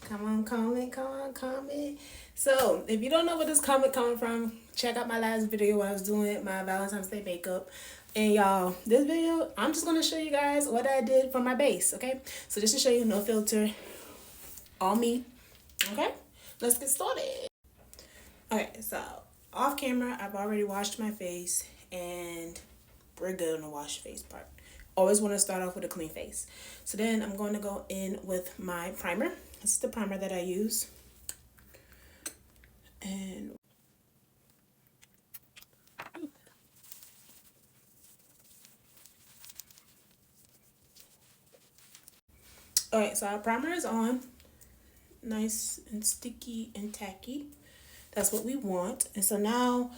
Come on, comment, come on, comment. So, if you don't know where this comment coming from, check out my last video where I was doing my Valentine's Day makeup. And y'all, this video, I'm just going to show you guys what I did for my base, okay? So, just to show you, no filter, all me, okay? Let's get started. Okay, so, off camera, I've already washed my face, and we're good on the wash face part. Always want to start off with a clean face. So then I'm going to go in with my primer. This is the primer that I use. And okay, so our primer is on. Nice and sticky and tacky. That's what we want. And so now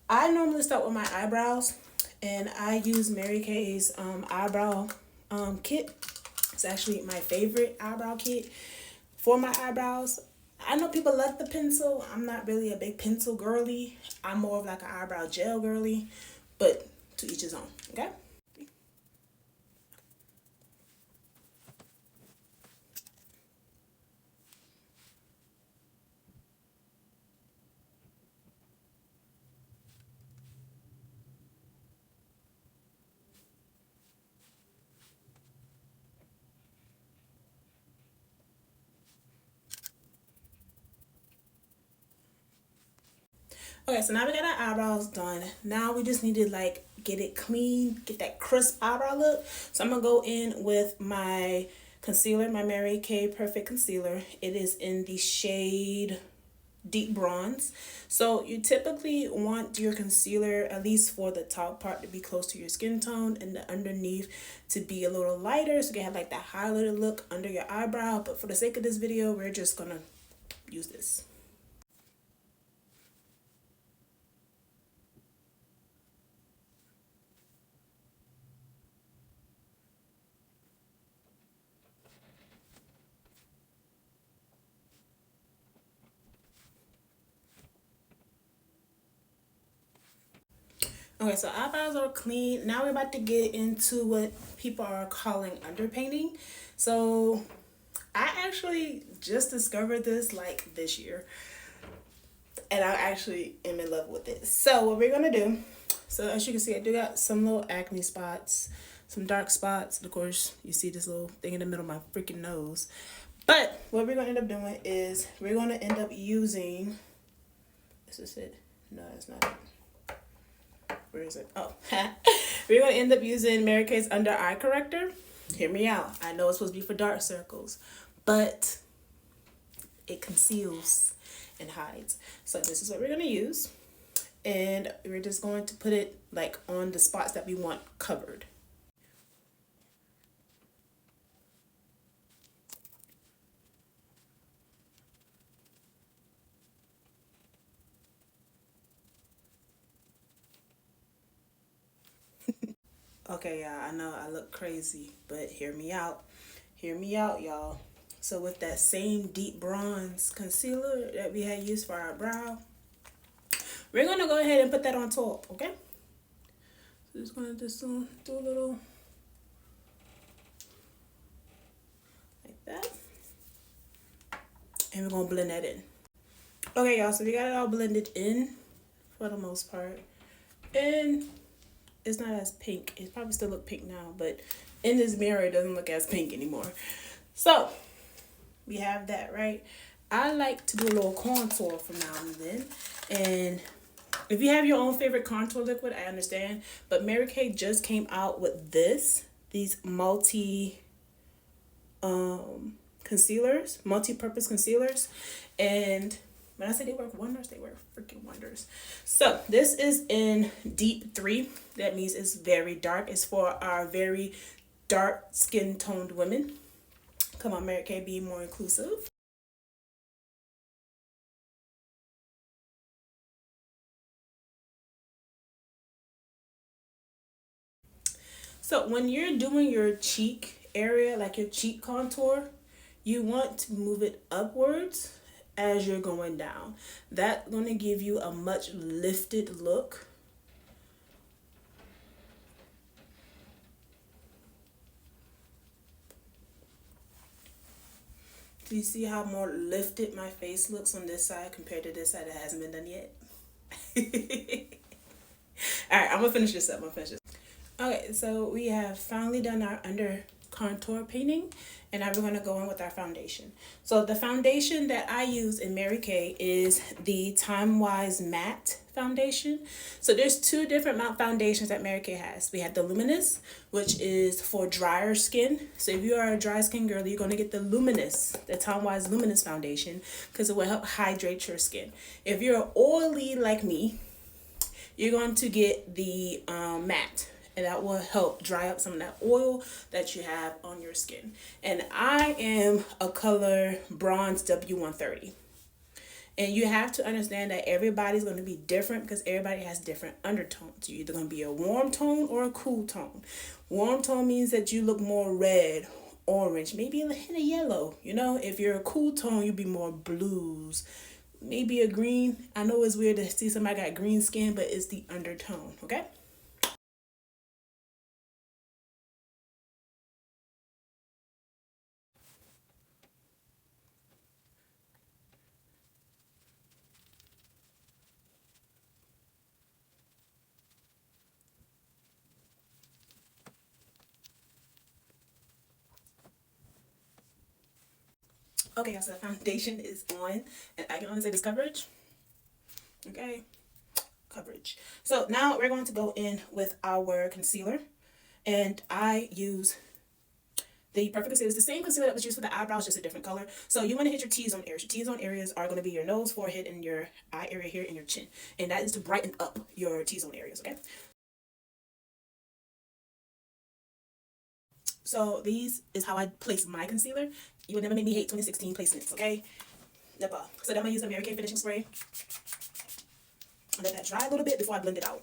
I normally start with my eyebrows, and I use Mary Kay's eyebrow kit. It's actually my favorite eyebrow kit for my eyebrows. I know people love the pencil. I'm not really a big pencil girly. I'm more of like an eyebrow gel girly, but to each his own, okay? Okay, so now we got our eyebrows done. Now we just need to like get it clean, get that crisp eyebrow look. So I'm gonna go in with my concealer, my Mary Kay Perfect Concealer. It is in the shade Deep Bronze. So you typically want your concealer, at least for the top part, to be close to your skin tone, and the underneath to be a little lighter, so you can have like that highlighted look under your eyebrow. But for the sake of this video, we're just gonna use this. Okay, so eyebrows are clean. Now we're about to get into what people are calling underpainting. So I actually just discovered this like this year, and I actually am in love with it. So what we're gonna do, so as you can see, I do got some little acne spots, some dark spots. Of course, you see this little thing in the middle of my freaking nose. But what we're gonna end up doing is we're gonna end up using, this is it. No, that's not it. Where is it? Oh, we're going to end up using Mary Kay's Under Eye Corrector. Hear me out. I know it's supposed to be for dark circles, but it conceals and hides. So this is what we're going to use. And we're just going to put it like on the spots that we want covered. Okay, yeah, I know I look crazy, but hear me out. Hear me out, y'all. So with that same deep bronze concealer that we had used for our brow, we're going to go ahead and put that on top, okay? So just going to just do a little like that. And we're going to blend that in. Okay, y'all, so we got it all blended in for the most part. And it's not as pink. It probably still look pink now, but in this mirror, it doesn't look as pink anymore. So we have that, right? I like to do a little contour from now and then. And if you have your own favorite contour liquid, I understand. But Mary Kay just came out with these concealers, multi-purpose concealers. And when I say they work wonders, they work freaking wonders. So this is in Deep 3. That means it's very dark. It's for our very dark skin toned women. Come on, Mary Kay, be more inclusive. So when you're doing your cheek area, like your cheek contour, you want to move it upwards as you're going down. That's going to give you a much lifted look. actually see how more lifted my face looks on this side compared to this side that hasn't been done yet. Alright, I'm gonna finish this up. Okay, so we have finally done our under contour painting, and now we're going to go in with our foundation. So the foundation that I use in Mary Kay is the Time Wise Matte foundation. So there's two different matte foundations that Mary Kay has. We have the Luminous, which is for drier skin. So if you are a dry skin girl, you're going to get the Luminous, the Time Wise Luminous foundation, because it will help hydrate your skin. If you're oily like me, you're going to get the matte, and that will help dry up some of that oil that you have on your skin. And I am a color bronze W130. And you have to understand that everybody's going to be different because everybody has different undertones. You're either going to be a warm tone or a cool tone. Warm tone means that you look more red, orange, maybe a hint of yellow. You know, if you're a cool tone, you'll be more blues, maybe a green. I know it's weird to see somebody got green skin, but it's the undertone, okay? Okay, so the foundation is on, and I can only say this coverage. Okay, coverage. So now we're going to go in with our concealer, and I use the Perfect Concealer. It's the same concealer that was used for the eyebrows, just a different color. So you want to hit your T-zone areas. Your T-zone areas are going to be your nose, forehead, and your eye area here, and your chin. And that is to brighten up your T-zone areas, okay? So these is how I place my concealer. You would never make me hate 2016 placements, okay? Never. So then I'm going to use the Mary Kay finishing spray. Let that dry a little bit before I blend it out.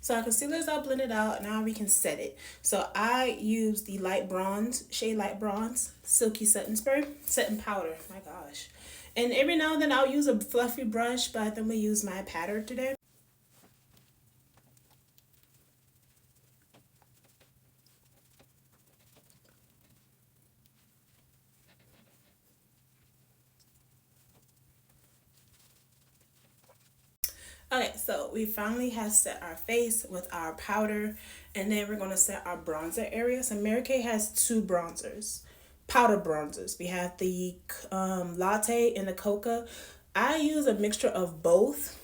So our concealer is all blended out. Now we can set it. So I use the light bronze, shade light bronze, silky setting spray, setting powder. My gosh. And every now and then I'll use a fluffy brush, but then we use my pattern today. Okay, so we finally have set our face with our powder, and then we're going to set our bronzer area. So Mary Kay has two bronzers, powder bronzers. We have the Latte and the Coca. I use a mixture of both,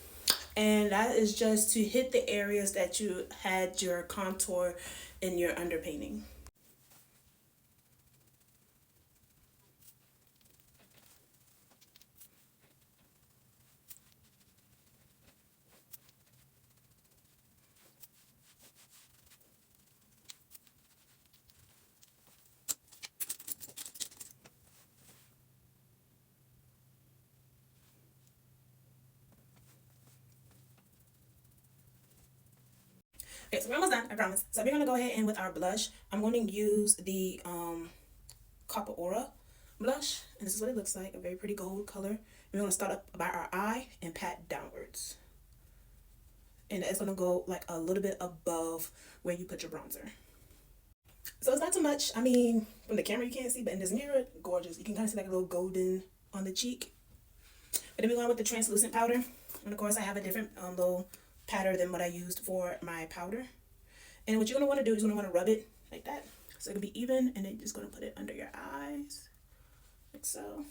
and that is just to hit the areas that you had your contour and your underpainting. Okay, so we're almost done, I promise. So we're going to go ahead and with our blush, I'm going to use the Copper Aura blush. And this is what it looks like, a very pretty gold color. We're going to start up by our eye and pat downwards. And it's going to go like a little bit above where you put your bronzer. So it's not too much. I mean, from the camera you can't see, but in this mirror, gorgeous. You can kind of see like a little golden on the cheek. But then we're going with the translucent powder. And of course I have a different little powder than what I used for my powder. And what you're going to want to do is you're going to want to rub it like that. So it'll be even, and then you're just going to put it under your eyes, like so.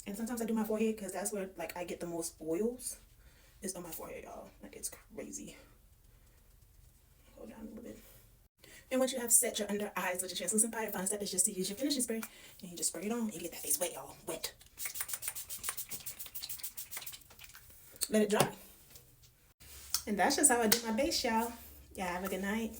And sometimes I do my forehead because that's where like I get the most oils. It's on my forehead, y'all. Like it's crazy. Go down a little bit. And once you have set your under eyes with your translucent powder, final step is just to use your finishing spray. And you just spray it on and you get that face wet, y'all. Wet. Let it dry. And that's just how I do my base, y'all. Y'all have a good night.